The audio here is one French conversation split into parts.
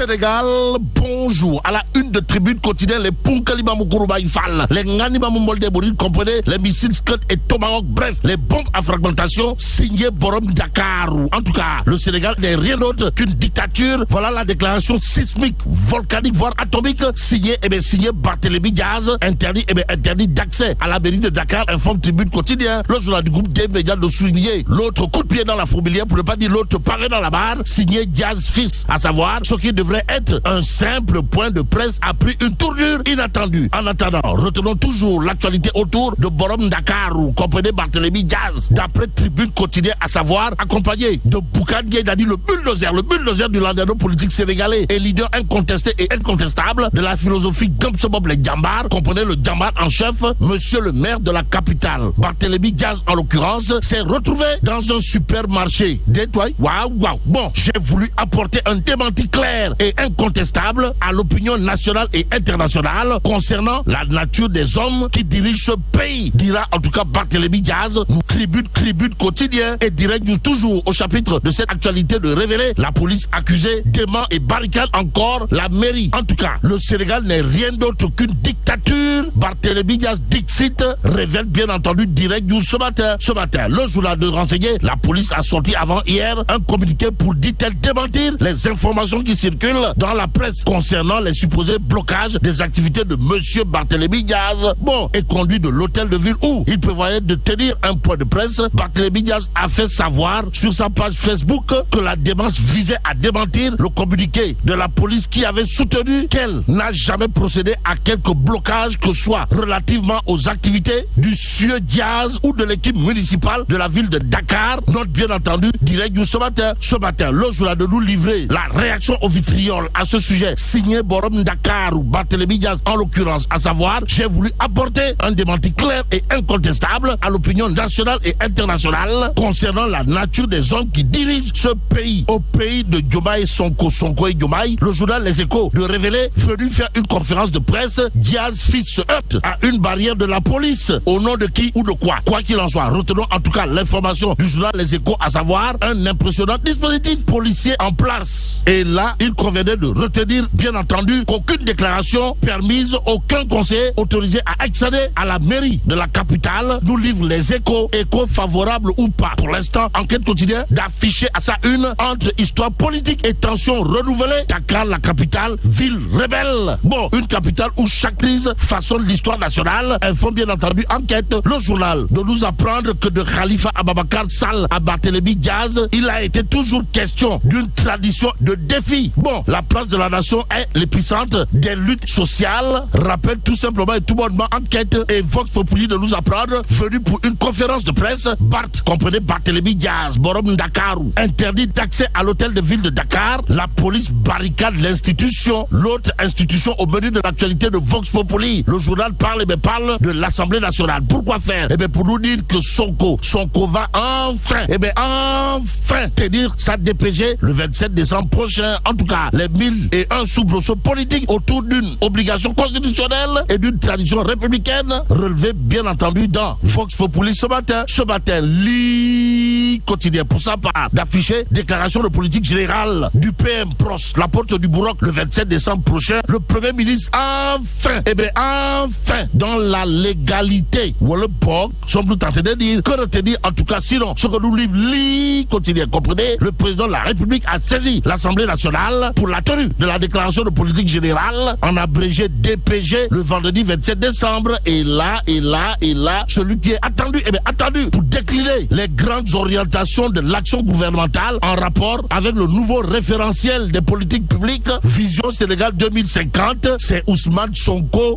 Sénégal, bonjour. À la une de Tribune quotidienne, les Punkaliba Moukourbaïfal, les Nganima Moumolde Bouril, comprenez, les missiles Scud et Tomahawk, bref, les bombes à fragmentation signées Borom Dakar. En tout cas, le Sénégal n'est rien d'autre qu'une dictature. Voilà la déclaration sismique, volcanique, voire atomique, signée Barthélémy Diaz, interdit d'accès à la mairie de Dakar, informe Tribune quotidien. Le journal du groupe des médias de souligner l'autre coup de pied dans la fourmilière, pour ne pas dire l'autre paré dans la barre, signé Diaz fils, à savoir ce qui devrait être un simple point de presse a pris une tournure inattendue. En attendant, retenons toujours l'actualité autour de Borom Dakar, comprenez Barthélémy Diaz, d'après Tribune quotidien, à savoir accompagné de Boukane Gaydani, le bulldozer du landano politique sénégalais et leader incontesté et incontestable de la philosophie Gumsobob les Djambar, comprenez le Djambar en chef, monsieur le maire de la capitale. Barthélémy Diaz, en l'occurrence, s'est retrouvé dans un supermarché. Détoile, waouh. Bon, j'ai voulu apporter un démenti clair et incontestable à l'opinion nationale et internationale concernant la nature des hommes qui dirigent ce pays, dira en tout cas Barthélémy Diaz. Nous tribune quotidien et direct toujours au chapitre de cette actualité de révéler la police accusée dément et barricade encore la mairie. En tout cas, le Sénégal n'est rien d'autre qu'une dictature. Barthélémy Diaz Dixit révèle bien entendu direct ce matin. Le journal de renseigner, la police a sorti avant hier un communiqué pour, dit-elle, démentir les informations qui circulent dans la presse concernant les supposés blocages des activités de monsieur Barthélémy Diaz. Bon, et conduit de l'hôtel de ville où il prévoyait de tenir un point de presse. Barthélémy Diaz a fait savoir sur sa page Facebook que la démarche visait à démentir le communiqué de la police qui avait soutenu qu'elle n'a jamais procédé à quelque blocage que soit relativement aux activités du sieur Diaz ou de l'équipe municipale de la ville de Dakar. Note bien entendu direct du ce matin, le journal de nous livrer la réaction au vitriol à ce sujet, signé Borom Dakar ou Barthélémy Diaz en l'occurrence, à savoir, j'ai voulu apporter un démenti clair et incontestable à l'opinion nationale et internationale concernant la nature des hommes qui dirigent ce pays. Au pays de Diomaye Sonko et Diomaye, le journal Les Échos de révéler, venu faire une conférence de presse, Diaz fils se heurte à une barrière de la police. Au nom de qui ou de quoi? Quoi qu'il en soit, retenons en tout cas l'information du journal Les Échos, à savoir un impressionnant dispositif policier en place. Et là, il convenait de retenir, bien entendu, qu'aucune déclaration permise, aucun conseiller autorisé à accéder à la mairie de la capitale, nous livre Les Échos favorables ou pas. Pour l'instant, enquête quotidienne d'afficher à sa une entre histoire politique et tension renouvelée. Dakar, la capitale, ville rebelle. Bon, une capitale où chaque crise façonne l'histoire nationale. Informe bien entendu enquête le journal de nous apprendre que de Khalifa Ababakar Sall à Barthélémy Diaz, il a été toujours question d'une tradition de défi. Bon, la place de la nation est l'épicentre des luttes sociales. Rappelle tout simplement et tout bonnement enquête et Vox Populi de nous apprendre, venu pour une conférence de presse, comprenez Barthélémy Diaz, Borom Dakar, interdit d'accès à l'hôtel de ville de Dakar. La police barricade l'institution, l'autre institution au menu de l'actualité de Vox Populi. Le journal parle de l'Assemblée nationale. Pourquoi faire? Pour nous dire que Sonko va enfin tenir sa DPG le 27 décembre prochain. En tout cas, les 1001 soubresauts politiques autour d'une obligation constitutionnelle et d'une tradition républicaine relevée bien entendu dans Vox Populi ce matin, quotidien pour sa part d'afficher déclaration de politique générale du PM Pros, la porte du Bourroc le 27 décembre prochain. Le Premier ministre enfin dans la légalité ou le POG, sommes-nous tentés de dire, que retenir en tout cas, sinon ce que nous livre quotidien, comprenez, le président de la République a saisi l'Assemblée nationale pour la tenue de la déclaration de politique générale en abrégé DPG le vendredi 27 décembre. Et là, celui qui est attendu pour décliner les grandes orientations de l'action gouvernementale en rapport avec le nouveau référentiel des politiques publiques Vision Sénégal 2050, c'est Ousmane Sonko.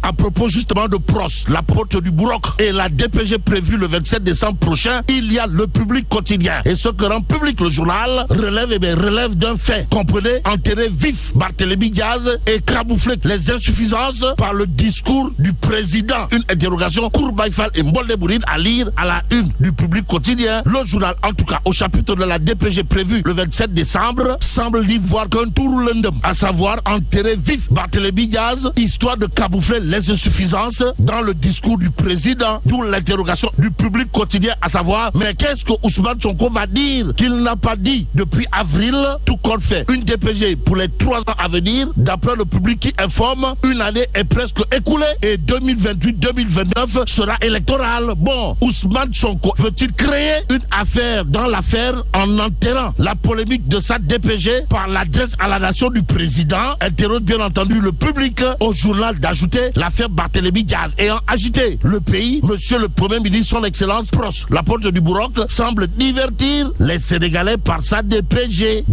À propos justement de Pros, la porte du Bourroc et la DPG prévue le 27 décembre prochain, il y a le public quotidien. Et ce que rend public le journal relève d'un fait. Comprenez, enterrer vif Barthélémy Diaz et camoufler les insuffisances par le discours du président. Une interrogation Kourbaïfal et Mbolde Bouride à lire à la une du Public Quotidien. Le journal, en tout cas, au chapitre de la DPG prévu le 27 décembre, semble n'y voir qu'un tour lendemain, à savoir enterrer vif Barthélémy Diaz, histoire de camoufler les insuffisances dans le discours du président, d'où l'interrogation du Public Quotidien, à savoir, mais qu'est-ce que Ousmane Sonko va dire qu'il n'a pas dit depuis avril, tout compte fait. Une DPG pour les 3 ans à venir, d'après le Public qui informe, une année est presque écoulée et 2028-2029 sera électorale. Bon, Ousmane Sonko veut-il créer une affaire dans l'affaire en enterrant la polémique de sa DPG par l'adresse à la nation du président? Interroge bien entendu le Public au journal d'ajouter l'affaire Barthélémy Diaz ayant agité le pays. Monsieur le Premier ministre, son Excellence Pros, la porte du Bourroc, semble divertir les Sénégalais par sa DPG.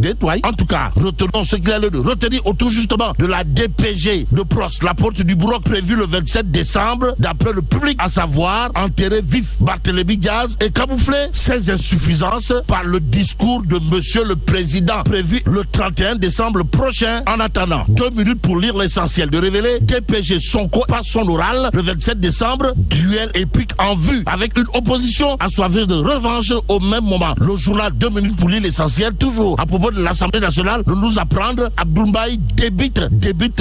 En tout cas, retenons ce qu'il y a de retenir autour justement de la DPG de Pros, la porte du Bourroc prévue le 27 décembre, d'après le Public, à savoir enterrer vif Barthélémy Diaz et camoufler ses insuffisances par le discours de Monsieur le Président prévu le 31 décembre prochain. En attendant, 2 minutes pour lire l'essentiel de révéler DPG Sonko par son oral le 27 décembre, duel épique en vue avec une opposition assoiffée de revanche au même moment. Le journal 2 minutes pour lire l'essentiel, toujours à propos de l'Assemblée nationale, de nous apprendre Abdoul Mbaye débite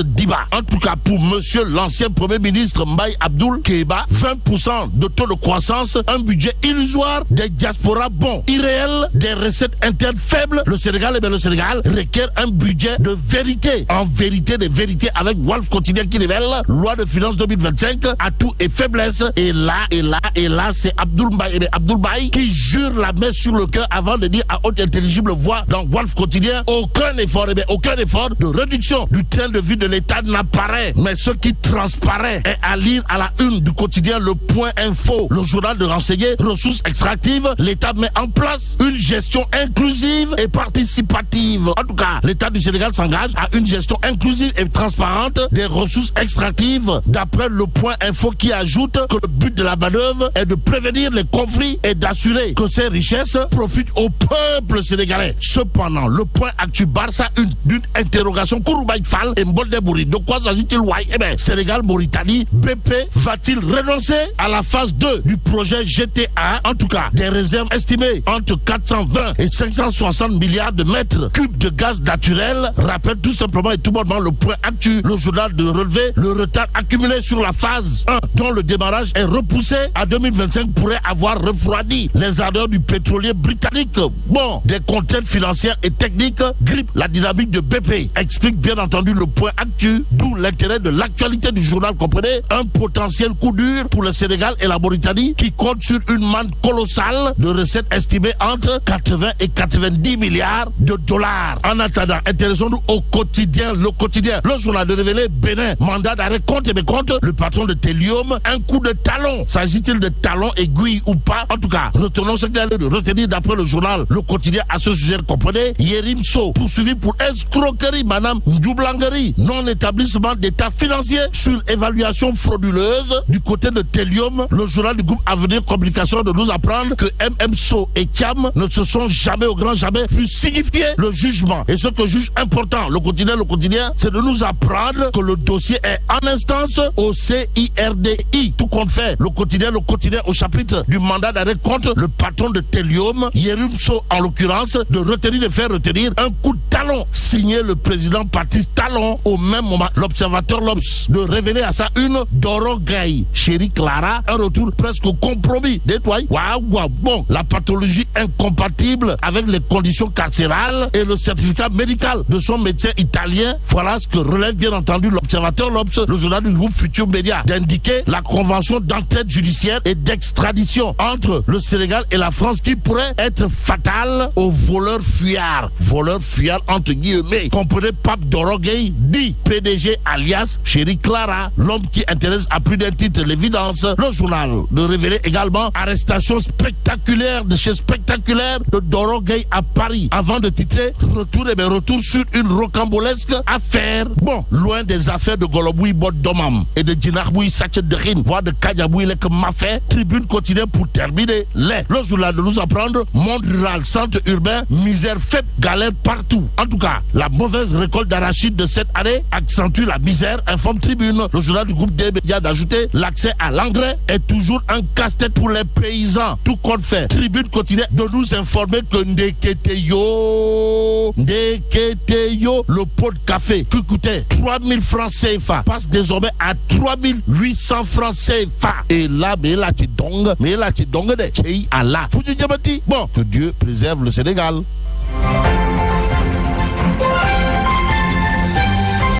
Diba. En tout cas, pour Monsieur l'ancien Premier ministre Mbaye Abdoul Keba, 20% de taux de croissance, un budget illusoire, des diasporas bons, irréels, des recettes internes faibles. Le Sénégal requiert un budget de vérité. En vérité, des vérités, avec Wolf Quotidien qui révèle loi de finances 2025, atouts et faiblesses. Et là, c'est Abdoul Mbaye qui jure la main sur le cœur avant de dire à haute intelligible voix dans Wolf Quotidien, aucun effort de réduction du train de vie de l'État n'apparaît. Mais ce qui transparaît est à lire à la une du quotidien Le Point Info, le journal de renseigner ressources extractives. L'État met en place une gestion inclusive et participative. En tout cas, l'État du Sénégal s'engage à une gestion inclusive et transparente des ressources extractives, d'après Le Point Info qui ajoute que le but de la manœuvre est de prévenir les conflits et d'assurer que ces richesses profitent au peuple sénégalais. Cependant, Le Point Actu barre ça d'une interrogation Kouroubaï Fall et Mboldebouri. De quoi s'agit-il? Sénégal-Mauritanie, BP va-t-il renoncer à la phase 2 du projet GTA? En tout cas, des réserves estimées entre 420 et 560 milliards de mètres cubes de gaz naturel, rappelle tout simplement et tout bonnement Le Point Actu, le journal de relever le retard accumulé sur la phase 1, dont le démarrage est repoussé à 2025, pourrait avoir refroidi les ardeurs du pétrolier britannique. Bon, des contraintes financières et techniques grippent la dynamique de BP, explique bien entendu Le Point Actu, d'où l'intérêt de l'actualité du journal, comprenez, un potentiel coup dur pour le Sénégal et la Mauritanie qui compte sur une manne colossale de recettes estimées entre 80 et 90 milliards de dollars. En attendant, intéressons-nous au quotidien, le journal de révéler Bénin, mandat d'arrêt contre et mécompte le patron de Télium, un coup de talon. S'agit-il de talon aiguille ou pas? En tout cas, retenons ce qu'il y a de retenir d'après le journal Le Quotidien à ce sujet, comprenez, Yérim Sow, poursuivi pour escroquerie, madame Ndjoublanguerie, non-établissement d'état financier sur évaluation frauduleuse du côté de Télium. Le journal du groupe Avenir Communication de nous apprendre que MM Sow et Thiam ne se sont jamais, au grand jamais, vu signifier le jugement. Et ce que juge important, le quotidien, c'est de nous apprendre que le dossier est en instance au CIRDI. Tout compte fait, le quotidien au chapitre du mandat d'arrêt contre le patron de Télium, Yérim Sow en l'occurrence, de faire retenir un coup de talon, signé le président Patrice Talon. Au même moment, l'observateur L'Obs de révéler à sa une Doro Gaye, chérie Clara, un retour presque compromis. Bon, la pathologie incompatible avec les conditions carcérales et le certificat médical de son médecin italien. Voilà ce que relève bien entendu l'observateur L'Obs, le journal du groupe Futur Média, d'indiquer la convention d'entraide judiciaire et d'extradition entre le Sénégal et la France qui pourrait être fatale aux voleurs fuyards entre guillemets. Comprenez Pape Doro Gaye, dit PDG alias chérie Clara, l'homme qui intéresse à plus d'un titre l'évidence. Le journal de révéler également arrestation spectaculaire de chez spectaculaire de Doro Gaye à Paris, avant de titrer retour sur une rocambolesque affaire. Bon, loin des affaires de Goloboui Boddomam et de Djinarboui Sachet-Derin, voire de Kajaboui Lek Mafé. Tribune quotidienne pour terminer. Le journal de nous apprendre monde rural, centre urbain, misère faite, galère partout. En tout cas, la mauvaise récolte d'arachide de cette année accentue la misère, informe Tribune. Le journal du groupe des médias d'ajouter l'accès à l'engrais est toujours un casse-tête pour les paysans. Tout compte fait. Tribune continue de nous informer que Ndekete yo, le pot de café qui coûtait 3000 francs CFA passe désormais à 3800 francs CFA. Et là, mais là, tu donnes de Tchei Allah. Bon, que Dieu préserve le Sénégal.